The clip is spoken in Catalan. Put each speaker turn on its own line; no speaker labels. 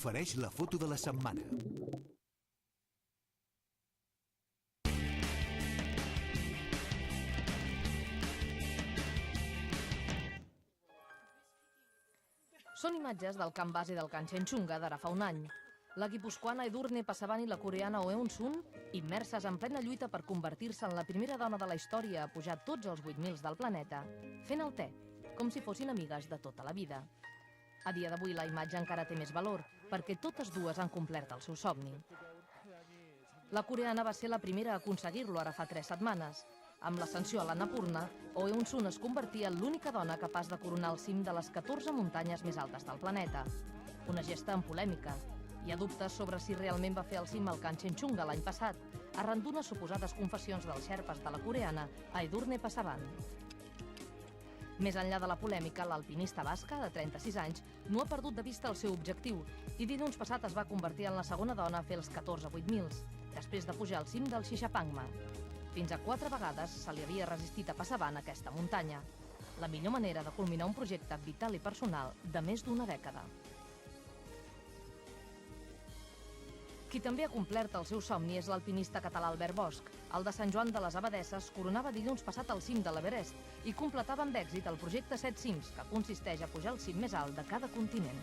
Ofereix la foto de la setmana.
Són imatges del camp base del Kanchenjunga d'ara fa un any. La guipuscoana Edurne Pasaban i la coreana Oh Eun-sun, immerses en plena lluita per convertir-se en la primera dona de la història a pujar tots els 8.000 del planeta, fent el te, com si fossin amigues de tota la vida. A dia d'avui la imatge encara té més valor, perquè totes dues han complert el seu somni. La coreana va ser la primera a aconseguir-lo ara fa 3 setmanes. Amb l'ascensió a l'Annapurna, Oh Eun-sun es convertia en l'única dona capaç de coronar el cim de les 14 muntanyes més altes del planeta. Una gesta amb polèmica. Hi ha dubtes sobre si realment va fer el cim al Kanchenjunga l'any passat, arran d'unes suposades confessions dels xerpes de la coreana a Edurne Pasaban. Més enllà de la polèmica, l'alpinista basca, de 36 anys, no ha perdut de vista el seu objectiu i dilluns passat es va convertir en la segona dona a fer els 14 8.000, després de pujar al cim del Shishapangma. Fins a 4 vegades se li havia resistit a Pasaban aquesta muntanya. La millor manera de culminar un projecte vital i personal de més d'1 dècada. Qui també ha complert el seu somni és l'alpinista català Albert Bosch. El de Sant Joan de les Abadesses coronava dilluns passat al cim de l'Everest i completava amb èxit el projecte 7 cims, que consisteix a pujar al cim més alt de cada continent.